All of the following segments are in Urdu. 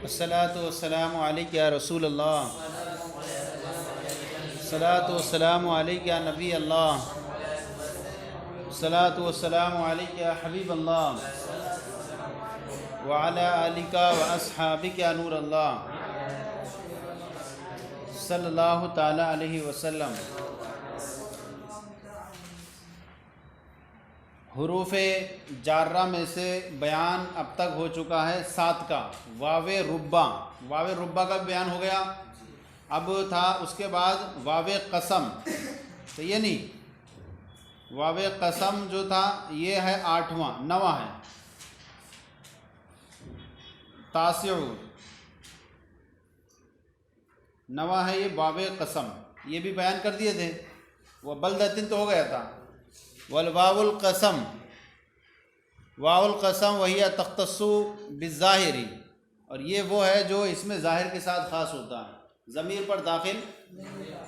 الصلاۃ والسلام علیک یا رسول اللہ، الصلاۃ والسلام علیک یا نبی اللہ، الصلاۃ والسلام علیک یا حبیب اللہ، وعلی آلک واصحابک یا نور اللہ، صلی اللہ تعالی علیہ وسلم۔ حروف جارہ میں سے بیان اب تک ہو چکا ہے 7 کا۔ واو ربا، واو ربا کا بیان ہو گیا۔ اب تھا اس کے بعد واو قسم، تو یہ نہیں، واو قسم جو تھا یہ ہے 8واں 9واں ہے، تاسع 9واں ہے یہ واو قسم، یہ بھی بیان کر دیے تھے۔ وہ بلدتن تو ہو گیا تھا۔ والواو القسم، واو القسم وہی تختص بالظاہر، اور یہ وہ ہے جو اس میں ظاہر کے ساتھ خاص ہوتا ہے، ضمیر پر داخل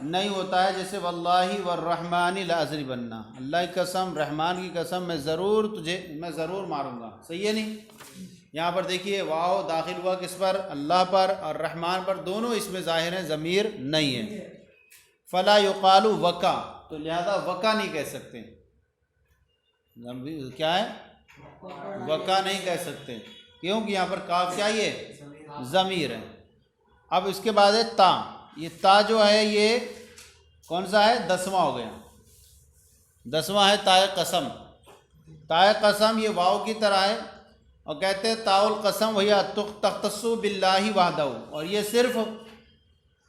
نہیں ہوتا ہے، جیسے واللہ والرحمن لأضربن، اللہ کی قسم، رحمان کی قسم، میں ضرور ماروں گا، صحیح ہے نہیں؟ یہاں پر دیکھیے واو داخل ہوا کس پر؟ اللہ پر، اور رحمان پر، دونوں اس میں ظاہر ہیں، ضمیر نہیں ہے۔ فلا یقال وقع، تو لہذا وقع نہیں کہہ سکتے، کیا ہے؟ وقع نہیں کہہ سکتے، کیونکہ یہاں پر کاف کیا یہ ضمیر ہے۔ اب اس کے بعد ہے تا، یہ تا جو ہے یہ کون سا ہے؟ 10واں ہو گیا، 10واں ہے تائے قسم۔ تائے قسم یہ واو کی طرح ہے، اور کہتے ہیں تاء القسم وہی تختص باللہ وحدہ، اور یہ صرف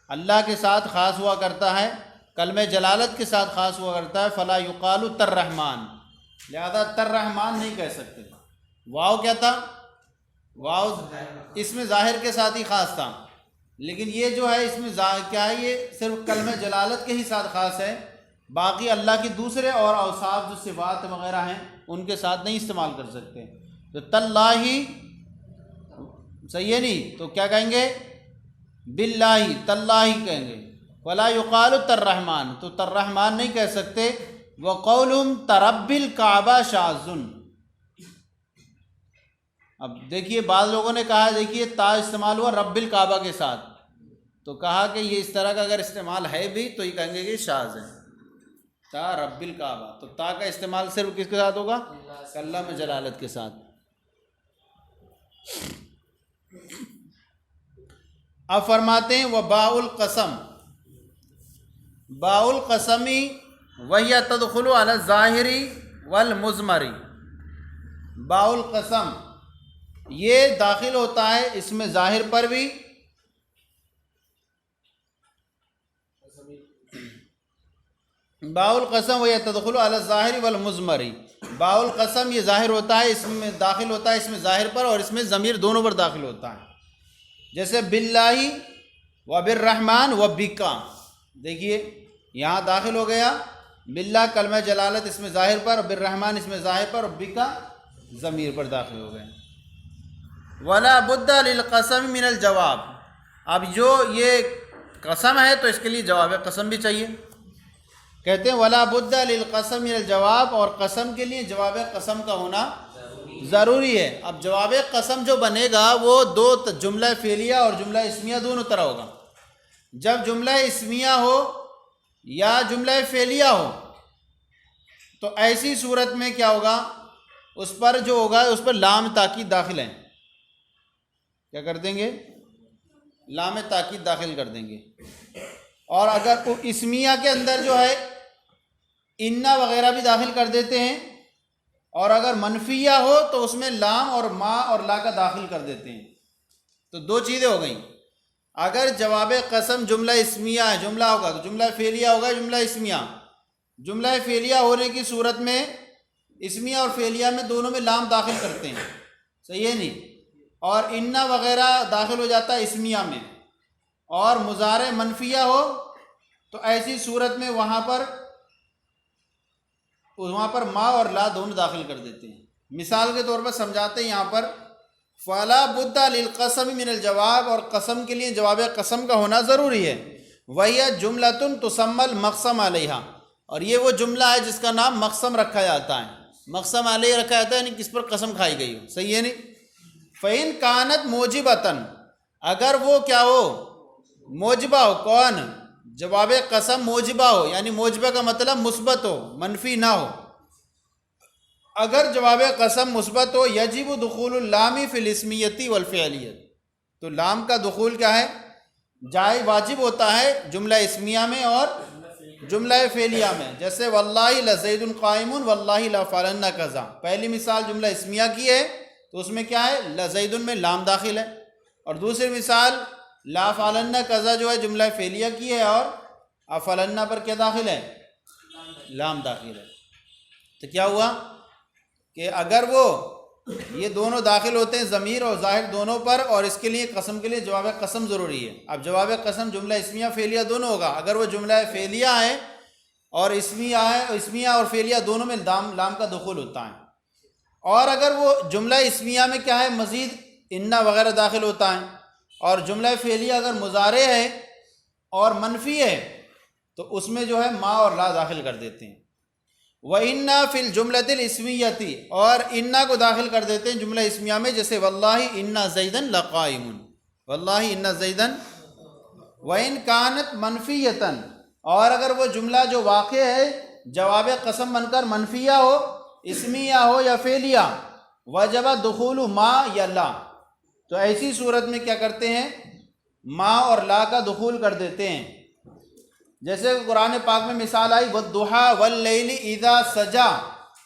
اللہ کے ساتھ خاص ہوا کرتا ہے، کلمہ جلالت کے ساتھ خاص ہوا کرتا ہے۔ فلا یقال تررحمان، لہذا تررحمان نہیں کہہ سکتے۔ واو کیا تھا؟ واو اس میں ظاہر کے ساتھ ہی خاص تھا، لیکن یہ جو ہے اس میں کیا ہے؟ یہ صرف کلمہ جلالت کے ہی ساتھ خاص ہے، باقی اللہ کی دوسرے اور اوصاف جو صفات وغیرہ ہیں ان کے ساتھ نہیں استعمال کر سکتے۔ تو تاللہ صحیح ہے نہیں، تو کیا کہیں گے؟ باللہ، تاللہ کہیں گے۔ ولا یقال تررحمان، تو تررحمان نہیں کہہ سکتے۔ وقولہم ترب الکعبہ شاذ، اب دیکھیے بعض لوگوں نے کہا، دیکھیے تا استعمال ہوا رب الکعبہ کے ساتھ، تو کہا کہ یہ اس طرح کا اگر استعمال ہے بھی تو یہ کہیں گے کہ شاذ ہے، تا رب الکعبہ، تو تا کا استعمال صرف کس کے ساتھ ہوگا؟ کلمہ جلالت کے ساتھ۔ اب فرماتے ہیں وباء القسم، باء القسمی وہی تدخل علی الظاہر والمضمر، باء القسم یہ داخل ہوتا ہے اس میں ظاہر پر بھی، باء القسم وہی تدخل علی الظاہر والمضمر، باء القسم یہ ظاہر ہوتا ہے، اس میں داخل ہوتا ہے اس میں ظاہر پر، اور اس میں ضمیر دونوں پر داخل ہوتا ہے، جیسے باللہ و بالرحمن و بکا، دیکھیے یہاں داخل ہو گیا باللہ کلمہ جلالت اس میں ظاہر پر، اور بالرحمن اس میں ظاہر پر، اور بکا ضمیر پر داخل ہو گئے۔ ولا بد للقسم من الجواب، اب جو یہ قسم ہے تو اس کے لیے جواب قسم بھی چاہیے، کہتے ہیں ولا بد للقسم من الجواب، اور قسم کے لیے جواب قسم کا ہونا ضروری ہے۔ اب جواب قسم جو بنے گا وہ دو جملہ فعلیہ اور جملہ اسمیہ دونوں طرح ہوگا۔ جب جملہ اسمیہ ہو یا جملہ فعلیہ ہو تو ایسی صورت میں کیا ہوگا؟ اس پر جو ہوگا اس پر لام تاکید داخل ہے، کیا کر دیں گے؟ لام تاکید داخل کر دیں گے۔ اور اگر اسمیہ کے اندر جو ہے انا وغیرہ بھی داخل کر دیتے ہیں، اور اگر منفیہ ہو تو اس میں لام اور ما اور لا کا داخل کر دیتے ہیں، تو دو چیزیں ہو گئیں۔ اگر جواب قسم جملہ اسمیہ ہے، جملہ ہوگا تو جملہ فعلیہ ہوگا، جملہ اسمیہ، جملہ فعلیہ ہونے کی صورت میں اسمیہ اور فعلیہ میں دونوں میں لام داخل کرتے ہیں، صحیح ہے نہیں؟ اور انا وغیرہ داخل ہو جاتا ہے اسمیہ میں، اور مضارع منفیہ ہو تو ایسی صورت میں وہاں پر ما اور لا دونوں داخل کر دیتے ہیں۔ مثال کے طور پر سمجھاتے ہیں یہاں پر فلا بد للقسم من الجواب، اور قسم کے لیے جواب قسم کا ہونا ضروری ہے۔ وَهِيَ جُمْلَةٌ تُسَمَّى الْمَقْسَمُ عَلَيْهَا، اور یہ وہ جملہ ہے جس کا نام مقسم رکھا جاتا ہے، مقسم علیہ رکھا جاتا ہے، یعنی کس پر قسم کھائی گئی ہو، صحیح ہے نہیں؟ فَإِن كَانَتْ مُوجِبَةً، اگر وہ کیا ہو موجبہ ہو. کون؟ جواب قسم موجبہ ہو، یعنی موجبہ کا مطلب مثبت ہو، منفی نہ ہو. اگر جواب قسم مثبت ہو یجب دخول اللام فی الاسمیتی والفعلیت، تو لام کا دخول کیا ہے؟ جائز واجب ہوتا ہے جملہ اسمیہ میں اور جملہ فعلیہ میں. جیسے واللہ لزید قائم واللہ لافعلن کذا، پہلی مثال جملہ اسمیہ کی ہے تو اس میں کیا ہے؟ لزید میں لام داخل ہے. اور دوسری مثال لافعلن کذا جو ہے جملہ فعلیہ کی ہے اور افعلن پر کیا داخل ہے؟ لام داخل ہے. تو کیا ہوا کہ اگر وہ یہ دونوں داخل ہوتے ہیں ضمیر اور ظاہر دونوں پر، اور اس کے لیے قسم کے لیے جواب قسم ضروری ہے. اب جواب قسم جملہ اسمیہ فعلیہ دونوں ہوگا. اگر وہ جملہ فعلیہ ہے اور اسمیہ ہے، اسمیہ اور فعلیہ دونوں میں لام کا دخول ہوتا ہے. اور اگر وہ جملہ اسمیہ میں کیا ہے؟ مزید انا وغیرہ داخل ہوتا ہے. اور جملہ فعلیہ اگر مضارع ہے اور منفی ہے تو اس میں جو ہے ما اور لا داخل کر دیتے ہیں. وَإِنَّا فِي الْجُمْلَةِ الْإِسْمِيَّةِ، اور انا کو داخل کر دیتے ہیں جملہ اسمیہ میں. جیسے واللہ اِنَّ زَيْدًا لَقَائِمٌ، واللہ اِنَّ زَيْدًا. وَإِنْ كَانَتْ مَنْفِيَّةً، اور اگر وہ جملہ جو واقع ہے جواب قسم بن کر منفیہ ہو، اسمیہ ہو یا فعلیہ، وجب دخول ما یا لا، تو ایسی صورت میں کیا کرتے ہیں؟ ما اور لا کا دخول کر دیتے ہیں. جیسے قرآن پاک میں مثال آئی وَالضُّحَىٰ وَاللَّيْلِ اِذَا سَجَىٰ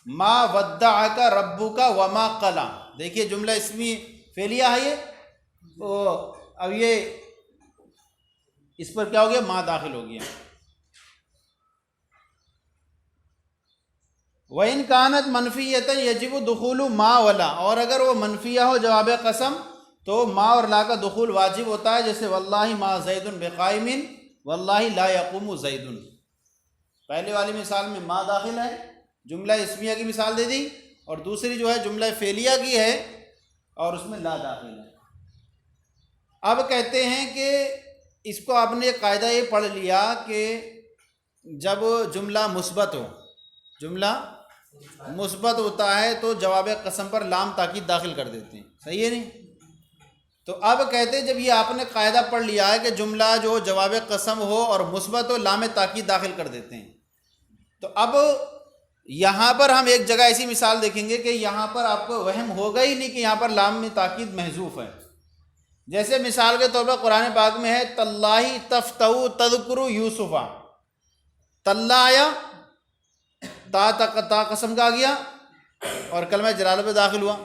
مَا وَدَّعَكَ رَبُّكَ وَمَا قَلَىٰ. دیکھیے جملہ اسمی فعلیہ ہے یہ، تو اب یہ اس پر کیا ہو گیا؟ ما داخل ہو گیا. وَإِنْ كَانَتْ مَنْفِيَّةً يَجِبُ دُخُولُ مَا وَلَا، اور اگر وہ منفیہ ہو جواب قسم تو ما اور لا کا دخول واجب ہوتا ہے. جیسے واللہ ما زید بقائم واللہ لا یقوم زید، پہلے والی مثال میں ما داخل ہے، جملہ اسمیہ کی مثال دے دی، اور دوسری جو ہے جملہ فعلیہ کی ہے اور اس میں لا داخل ہے. اب کہتے ہیں کہ اس کو آپ نے قاعدہ یہ پڑھ لیا کہ جب جملہ مثبت ہو، جملہ مثبت ہوتا ہے تو جواب قسم پر لام تاکید داخل کر دیتے ہیں. صحیح ہے نہیں؟ تو اب کہتے ہیں جب یہ آپ نے قاعدہ پڑھ لیا ہے کہ جملہ جو جواب قسم ہو اور مثبت ہو لام تاکید داخل کر دیتے ہیں، تو اب یہاں پر ہم ایک جگہ ایسی مثال دیکھیں گے کہ یہاں پر آپ کو وہم ہوگا ہی نہیں کہ یہاں پر لام میں تاکید محذوف ہے. جیسے مثال کے طور پر قرآن پاک میں ہے تاللہ تفتؤ تذکر یوسفا، تاللہ آیا، تا قسم کا آ گیا اور کلمہ جلالہ پہ داخل ہوا.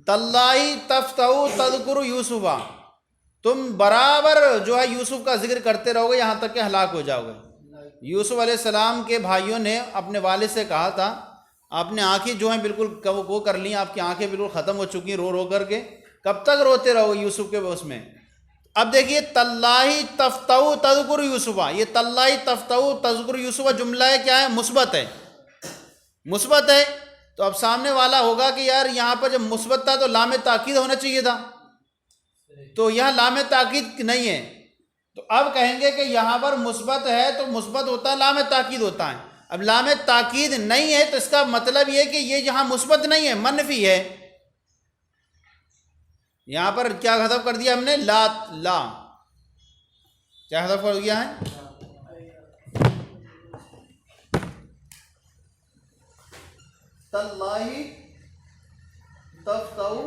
تاللہ تفتؤ تذکر یوسفا، تم برابر جو ہے یوسف کا ذکر کرتے رہو گے یہاں تک کہ ہلاک ہو جاؤ گے. یوسف علیہ السلام کے بھائیوں نے اپنے والد سے کہا تھا آپ نے آنکھیں جو ہیں بالکل وہ کر لی، آپ کی آنکھیں بالکل ختم ہو چکی ہیں رو رو کر کے، کب تک روتے رہو گے یوسف کے اس میں. اب دیکھیے تاللہ تفتؤ تذکر یوسفا، یہ تاللہ تفتؤ تذکر یوسفا جملہ ہے کیا ہے؟ مثبت ہے، مثبت ہے. تو اب سامنے والا ہوگا کہ یار یہاں پر جب مثبت تھا تو لام تاکید ہونا چاہیے تھا، تو یہاں لام تاکید نہیں ہے. تو اب کہیں گے کہ یہاں پر مثبت ہے تو مثبت ہوتا ہے، لام تاکید ہوتا ہے. اب لام تاکید نہیں ہے تو اس کا مطلب یہ کہ یہ یہاں مثبت نہیں ہے، منفی ہے. یہاں پر کیا حذف کر دیا ہم نے؟ لا کیا حذف کر دیا ہے؟ تاللہ تفتؤ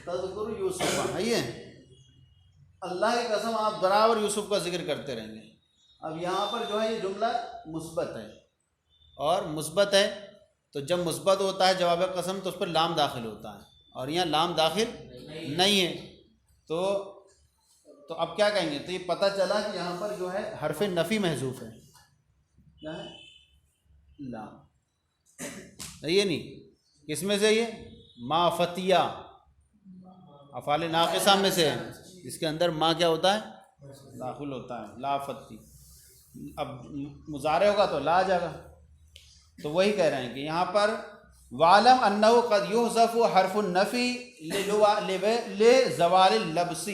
تذکر یوسف ہے، اللہ کی قسم آپ برابر یوسف کا ذکر کرتے رہیں گے. اب یہاں پر جو ہے یہ جملہ مثبت ہے، اور مثبت ہے تو جب مثبت ہوتا ہے جواب قسم تو اس پر لام داخل ہوتا ہے، اور یہاں لام داخل نہیں ہے. تو اب کیا کہیں گے؟ تو یہ پتہ چلا کہ یہاں پر جو ہے حرف نفی محذوف ہے. کیا ہے؟ لام. یہ نہیں کس میں سے؟ یہ ما فتیہ افعال ناقصہ میں سے ہے، جس کے اندر ما کیا ہوتا ہے؟ داخل ہوتا ہے. لا فتی، اب مضارع ہوگا تو لا آ جائے گا. تو وہی کہہ رہے ہیں کہ یہاں پر وَعْلَمْ أَنَّهُ قَدْ يُحْذَفُ حَرْفُ النَّفِي لِزَوَالِ اللَّبْسِ،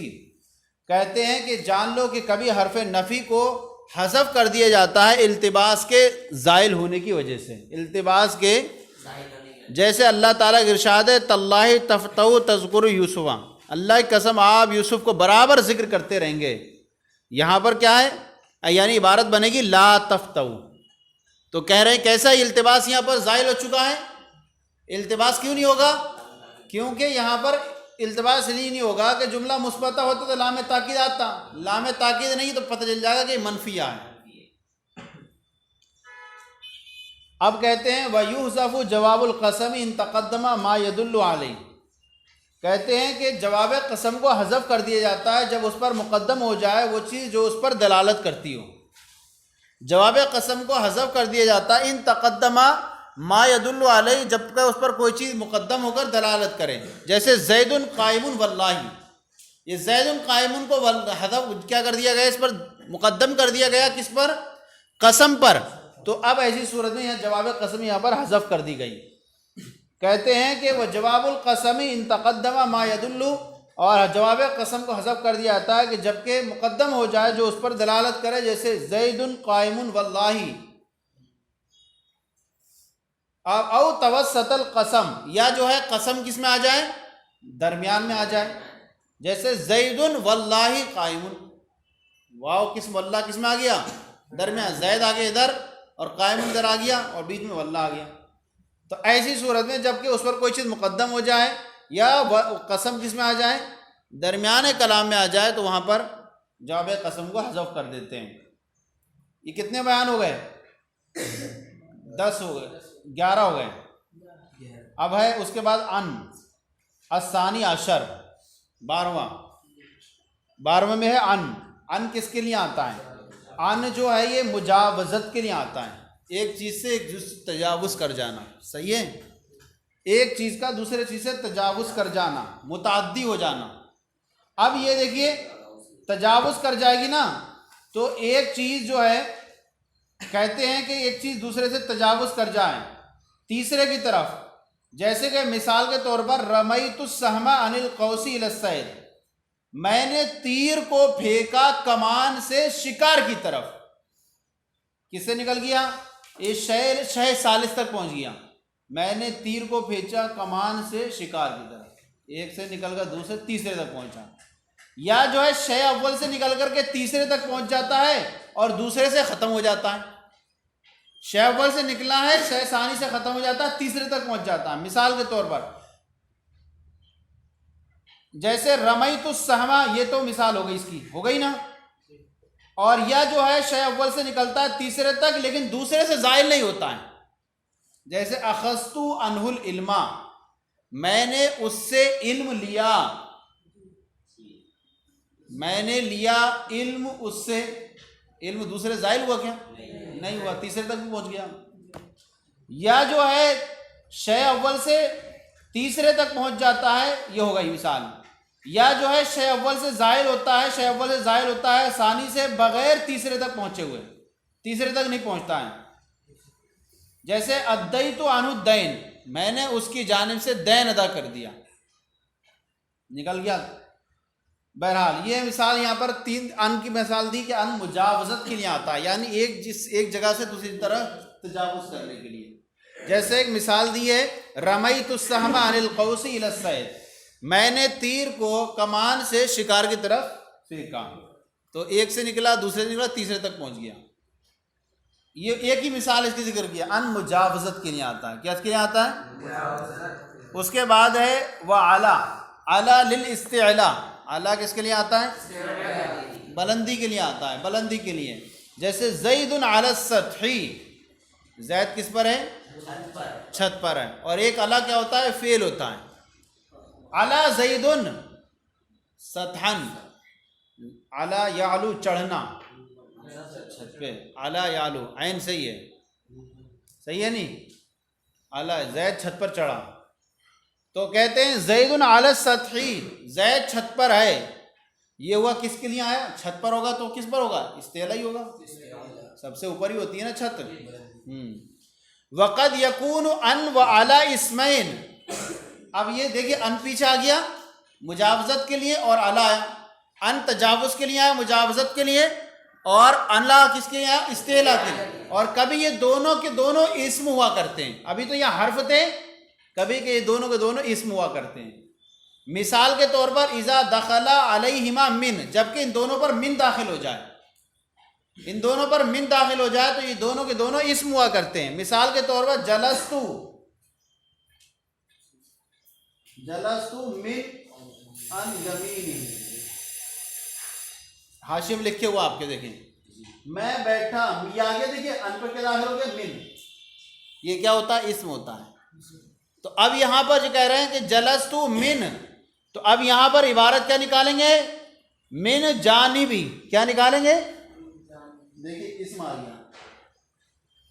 کہتے ہیں کہ جان لو کہ کبھی حرف نفی کو حذف کر دیا جاتا ہے التباس کے زائل ہونے کی وجہ سے، التباس کے جیسے اللہ تعالیٰ کا ارشاد ہے تاللہ تفتؤ تذکر یوسف، اللہ کی قسم آپ یوسف کو برابر ذکر کرتے رہیں گے۔ یہاں پر کیا ہے، یعنی عبارت بنے گی لا تفتؤ، تو کہہ رہے ہیں کیسا التباس یہاں پر زائل ہو چکا ہے؟ التباس کیوں نہیں ہوگا؟ کیونکہ یہاں پر التباس اس لیے نہیں ہوگا کہ جملہ مثبتہ ہوتا تو لام تاکید آتا، لام تاکید نہیں تو پتہ چل جائے گا کہ یہ منفیہ ہے۔ اب کہتے ہیں وَيُحْذَفُ جواب القسم ان تقدم ما يدل علیہ، کہتے ہیں کہ جواب قسم کو حذف کر دیا جاتا ہے جب اس پر مقدم ہو جائے وہ چیز جو اس پر دلالت کرتی ہو۔ جواب قسم کو حذف کر دیا جاتا ہے ان تقدم ما يدل علیہ، جب کہ اس پر کوئی چیز مقدم ہو کر دلالت کرے، جیسے زید قائم واللہ، یہ زید قائم کو حذف کیا کر دیا گیا، اس پر مقدم کر دیا گیا، کس پر؟ قسم پر۔ تو اب ایسی صورت میں یہاں جواب قسم یہاں پر حذف کر دی گئی۔ کہتے ہیں کہ وہ جواب القسم ان تقدم ما يدل، اور جواب قسم کو حذف کر دیا جاتا ہے کہ جب کہ مقدم ہو جائے جو اس پر دلالت کرے، جیسے زید قائم واللہ، او توسط القسم، یا جو ہے قسم کس میں آ جائے؟ درمیان میں آ جائے، جیسے زید واللہ قائم، واو کس واللہ کس میں آ گیا؟ درمیان، زید آگے ادھر اور قائم ادھر آ گیا اور بیچ میں واللہ آ گیا۔ تو ایسی صورت میں جب کہ اس پر کوئی چیز مقدم ہو جائے یا قسم کس میں آ جائے؟ درمیان کلام میں آ جائے، تو وہاں پر جواب قسم کو حذف کر دیتے ہیں۔ یہ کتنے بیان ہو گئے؟ 10 ہو گئے، 11 ہو گئے۔ اب ہے اس کے بعد ان الثانی عشر، 12واں میں ہے ان کس کے لیے آتا ہے؟ ان جو ہے یہ مجاوزت کے لیے آتا ہے، ایک چیز سے ایک چیز تجاوز کر جانا، صحیح ہے؟ ایک چیز کا دوسرے چیز سے تجاوز کر جانا، متعدی ہو جانا۔ اب یہ دیکھیے تجاوز کر جائے گی نا، تو ایک چیز جو ہے کہتے ہیں کہ ایک چیز دوسرے سے تجاوز کر جائے تیسرے کی طرف، جیسے کہ مثال کے طور پر رمیت السہم عن القوس الی الصید، میں نے تیر کو پھینکا کمان سے شکار کی طرف، کس سے نکل گیا؟ یہ شہ ثالث تک پہنچ گیا، میں نے تیر کو پھینچا کمان سے شکار کی طرف، ایک سے نکل کر دوسرے تیسرے تک پہنچا۔ یا جو ہے شے اول سے نکل کر کے تیسرے تک پہنچ جاتا ہے اور دوسرے سے ختم ہو جاتا ہے، شے اول سے نکلا ہے شے ثانی سے ختم ہو جاتا ہے، تیسرے تک پہنچ جاتا ہے۔ مثال کے طور پر جیسے رمیت السہما، یہ تو مثال ہو گئی، اس کی ہو گئی نا، اور یا جو ہے شے اول سے نکلتا ہے تیسرے تک لیکن دوسرے سے زائل نہیں ہوتا ہے، جیسے اخذت عنہ العلم، میں نے اس سے علم لیا، میں نے لیا علم اس سے، علم دوسرے زائل ہوا کیا؟ نہیں ہوا، تیسرے تک بھی پہنچ گیا۔ یا جو ہے شے اول سے تیسرے تک پہنچ جاتا ہے، یہ ہو گئی مثال۔ یا جو ہے شے اول سے زائل ہوتا ہے، شے اول سے زائل ہوتا ہے ثانی سے بغیر تیسرے تک پہنچے ہوئے، تیسرے تک نہیں پہنچتا ہے، جیسے ادیت عنہ الدین، میں نے اس کی جانب سے دین ادا کر دیا، نکل گیا۔ بہرحال یہ مثال یہاں پر 3 ان کی مثال دی کہ ان مجاوزت کے لیے آتا ہے، یعنی ایک جگہ سے دوسری طرف تجاوز کرنے کے لیے۔ جیسے ایک مثال دی ہے رمیت السہم عن القوس الی الصید، میں نے تیر کو کمان سے شکار کی طرف پھینکا، تو ایک سے نکلا دوسرے سے نکلا تیسرے تک پہنچ گیا۔ یہ ایک ہی مثال اس کی ذکر کیا، ان مجاوزت کے لیے آتا ہے، کیا اس کے لیے آتا ہے؟ اس کے بعد ہے وعلا، علا للاستعلاء، علا کس کے لیے آتا ہے؟ بلندی کے لیے آتا ہے، بلندی کے لیے، جیسے زید علی السطح، زید کس پر ہے؟ چھت پر ہے، اور ایک علا کیا ہوتا ہے؟ فعل ہوتا ہے، علا زید سطحا، علا یعلو چڑھنا چھت پہ، علا یعلو، عین صحیح ہے، صحیح ہے نہیں؟ علا زید چھت پر چڑھا، تو کہتے ہیں زید علی السطح، زید چھت پر ہے، یہ ہوا کس کے لیے آیا؟ چھت پر ہوگا تو کس پر ہوگا؟ استعلاء ہی ہوگا، سب سے اوپر ہی ہوتی ہے نا چھت۔ وقد یکون ان وعلا اسمین، اب یہ دیکھیے ان پیچھے آ گیا مجاوزت کے لیے اور علا آیا، ان تجاوز کے لیے آیا مجاوزت کے لیے، اور علا کس کے لیے آیا؟ استعلاء کے لیے۔ اور کبھی یہ دونوں کے دونوں اسم ہوا کرتے ہیں، ابھی تو یہ حرف تھے کبھی کہ یہ دونوں کے دونوں اسم ہوا کرتے ہیں. مثال کے طور پر اذا دخل علیہما من، جبکہ ان دونوں پر من داخل ہو جائے، ان دونوں پر من داخل ہو جائے تو یہ دونوں کے دونوں اسم ہوا کرتے ہیں. مثال کے طور پر جلستو من ان یمینی، حاشیے میں لکھے ہوا آپ کے دیکھیں، میں بیٹھا، یہ آگے دیکھیے ان پر کیا داخل ہو گیا؟ من. یہ کیا ہوتا ہے؟ اسم ہوتا ہے. تو اب یہاں پر جو کہہ رہے ہیں کہ جلستو من، تو اب یہاں پر عبارت کیا نکالیں گے؟ من جانبی. کیا نکالیں گے؟ دیکھیے اسم آ گیا،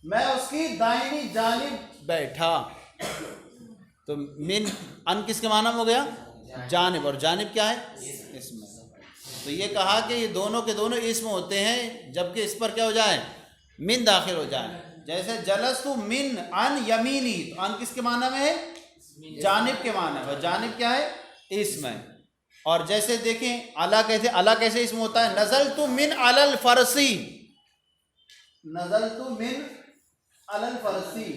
میں اس کی دائنی جانب بیٹھا. تو من ان کس کے معنی میں ہو گیا؟ جانب، اور جانب کیا ہے؟ اسم. تو یہ کہا کہ یہ دونوں کے دونوں اسم ہوتے ہیں جبکہ اس پر کیا ہو جائے؟ من داخل ہو جائے. جیسے جلستو من ان یمینی، تو ان کس کے معنی میں ہے؟ جانب کے معنی میں، اور جانب کیا ہے؟ اسم ہے. اور جیسے دیکھیں اعلیٰ کیسے، اعلیٰ کیسے اسم ہوتا ہے؟ نزلت من علی الفرسی، نزلت من علی الفرسی،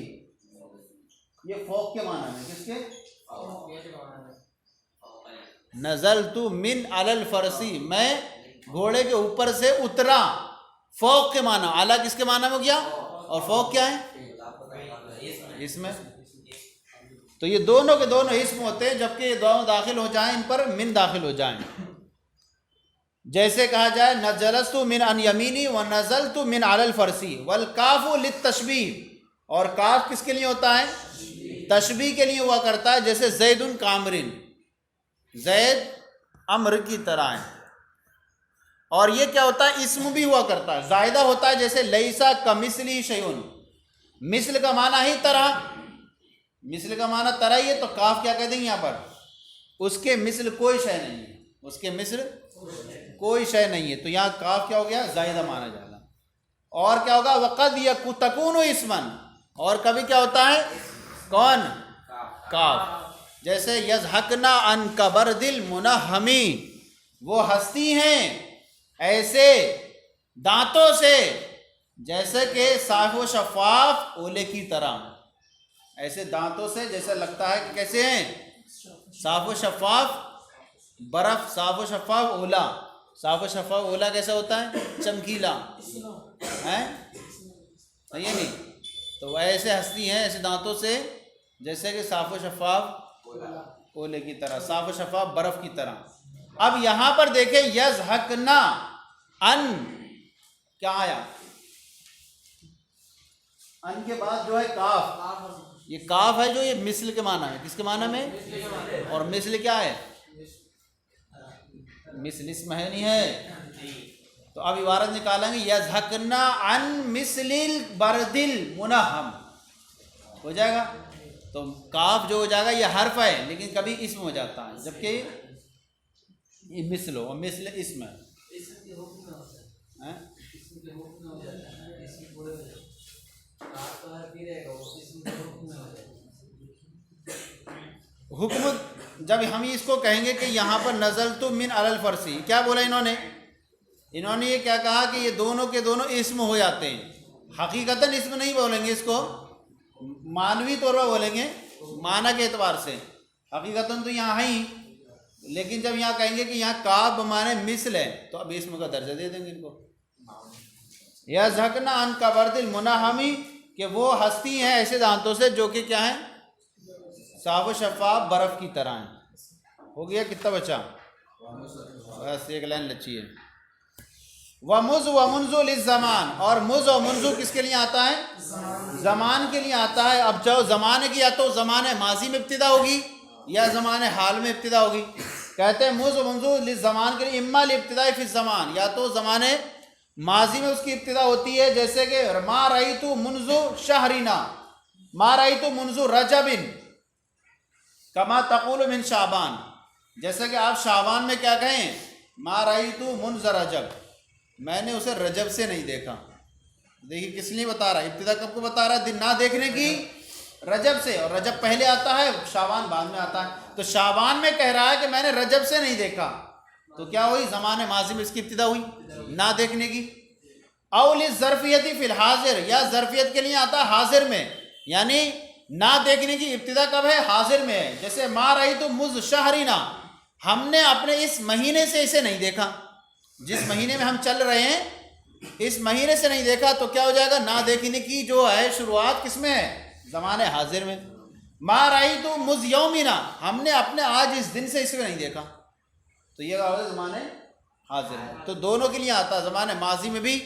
یہ فوق کے معنی میں. کس کے؟ نزلت من علی الفرسی، میں گھوڑے کے اوپر سے اترا. فوق کے معنی، اعلیٰ کس کے معنی میں ہو گیا؟ اور فوق کیا ہے؟ اسم ہے. تو یہ دونوں کے دونوں اسم ہوتے ہیں جبکہ یہ دونوں داخل ہو جائیں، ان پر من داخل ہو جائیں. جیسے کہا جائے نجلست من عن یمینی و نزلت من علی الفرسی. والکاف للتشبیہ، اور کاف کس کے لیے ہوتا ہے؟ تشبیہ کے لیے ہوا کرتا ہے. جیسے زید کامرن، زید امر کی طرح ہے. اور یہ کیا ہوتا ہے؟ اسم بھی ہوا کرتا ہے، زائدہ ہوتا ہے. جیسے لیسا کمثلی شیء، مثل کا معنی ہی طرح، مثل کا معنی طرح ہی ہے. تو کاف کیا کہتے ہیں یہاں پر؟ اس کے مثل کوئی شے نہیں ہے، اس کے مثل کوئی شے نہیں ہے. تو یہاں کاف کیا ہو گیا؟ زائدہ مانا جانا. اور کیا ہوگا؟ وقد تکون اسمن، اور کبھی کیا ہوتا ہے؟ کون؟ کاف. جیسے یضحکنا عن کبرد المنہمی، وہ ہنستی ہیں ایسے دانتوں سے جیسے کہ صاف و شفاف اولے کی طرح. ایسے دانتوں سے جیسے لگتا ہے کہ کیسے ہیں؟ صاف و شفاف برف، صاف و شفاف اولا. صاف و شفاف اولا کیسا ہوتا ہے؟ چمکیلا ہے، یہ نہیں. تو ایسے ہنستی ہیں ایسے دانتوں سے جیسے کہ صاف و شفاف اولے کی طرح، صاف و شفاف برف کی طرح. اب یہاں پر دیکھیں یضحکنا ان، کیا آیا؟ ان کے بعد جو ہے کاف. یہ کاف ہے جو یہ مثل کے معنی ہے. کس کے معنی میں؟ اور مثل کیا ہے؟ مثل اسم ہے نہیں ہے. تو اب عبارت نکالیں گے یضحکنا عن مثل البرد المنہم، ہو جائے گا. تو کاف جو ہو جائے گا یہ حرف ہے لیکن کبھی اسم ہو جاتا ہے جبکہ یہ مثل ہو، اور مثل اسم ہے. حکم جب ہم اس کو کہیں گے کہ یہاں پر نزلت من علی الفرسی، کیا بولا انہوں نے؟ انہوں نے یہ کیا کہا کہ یہ دونوں کے دونوں اسم ہو جاتے ہیں. حقیقتاً اسم نہیں بولیں گے اس کو، معنوی طور پر بولیں گے معنی کے اعتبار سے. حقیقتاً تو یہاں ہی، لیکن جب یہاں کہیں گے کہ یہاں کاف بمانے مثل ہے تو اب اسم کا درجہ دے دیں گے ان کو. یضحکنا عن کبرد المنہمی، کہ وہ ہنستی ہیں ایسے دانتوں سے جو کہ کیا ہیں؟ صاف و شفاف برف کی طرح ہیں. ہو گیا کتنا بچا؟ بس ایک لائن لچی ہے. ومز ومنذ للزمان، اور مز و منذ کس کے لیے آتا ہے؟ زمان کے لیے آتا ہے. اب جو زمانے کی یا تو زمانے ماضی میں ابتدا ہوگی یا زمانے حال میں ابتدا ہوگی. کہتے ہیں مز و منذ للزمان کے لیے اما لابتداء فی الزمان، یا تو زمانے ماضی میں اس کی ابتدا ہوتی ہے. جیسے کہ ما رأیت منذ شہرنا، ما رأیت منذ رجب، کما تقول من شعبان. جیسے کہ آپ شعبان میں کیا کہیں؟ ما رأیت منذ رجب، میں نے اسے رجب سے نہیں دیکھا. دیکھیے کس لیے بتا رہا ہے؟ ابتدا کب کو بتا رہا ہے؟ دن نہ دیکھنے کی، رجب سے. اور رجب پہلے آتا ہے، شعبان بعد میں آتا ہے. تو شعبان میں کہہ رہا ہے کہ میں نے رجب سے نہیں دیکھا، تو کیا ہوئی؟ زمانے ماضی میں اس کی ابتدا ہوئی نہ دیکھنے کی. او للظرفیت فی الحاضر، یا ظرفیت کے لیے آتا ہے حاضر میں، یعنی نہ دیکھنے کی ابتدا کب ہے؟ حاضر میں ہے. جیسے ما رأیت مذ شہرینا، ہم نے اپنے اس مہینے سے اسے نہیں دیکھا، جس مہینے میں ہم چل رہے ہیں اس مہینے سے نہیں دیکھا، تو کیا ہو جائے گا؟ نہ دیکھنے کی جو ہے شروعات کس میں ہے؟ زمانے حاضر میں. ما رأیت مذ یومنا، ہم نے اپنے آج اس دن سے اسے نہیں دیکھا، تو یہ زمانے حاضر ہے. تو دونوں کے لیے آتا ہے، زمانے ماضی میں بھی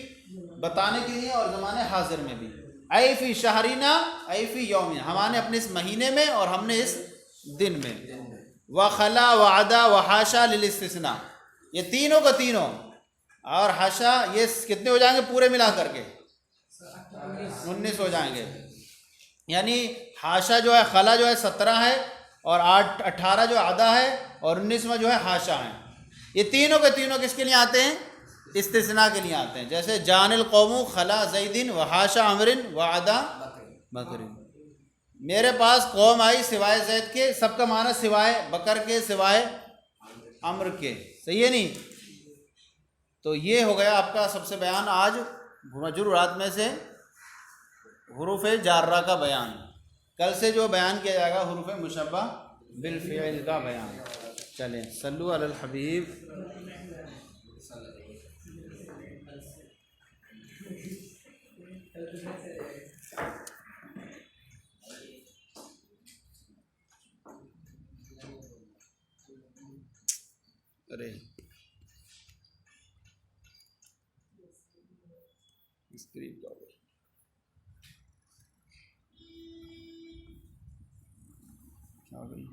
بتانے کے لیے اور زمانے حاضر میں بھی. اے فی شہرینا اے فی یومنا، ہم نے اپنے اس مہینے میں اور ہم نے اس دن میں. وخلا وعدا وحاشا للاستثناء، یہ تینوں کا تینوں، اور حاشا یہ کتنے ہو جائیں گے پورے ملا کر کے؟ 19 ہو جائیں گے. یعنی حاشا جو ہے خلا جو ہے 17 ہے، اور 18 جو عدا ہے، اور 19واں جو ہے حاشا ہے. یہ تینوں کے تینوں کس کے لیے آتے ہیں؟ استثناء کے لیے آتے ہیں. جیسے جان القوم خلا زیدن وحاشا عمرن وعدا بکر، میرے پاس قوم آئی سوائے زید کے، سب کا معنی سوائے بکر کے، سوائے عمر کے. صحیح ہے نہیں؟ تو یہ ہو گیا آپ کا سب سے بیان آج مجرورات میں سے حروف جارہ کا بیان. کل سے جو بیان کیا جائے گا حروف مشبہ بالفعل کا بیان. چلیں صلو علی الحبیب. ارے اسکرین کیا ہو گئی؟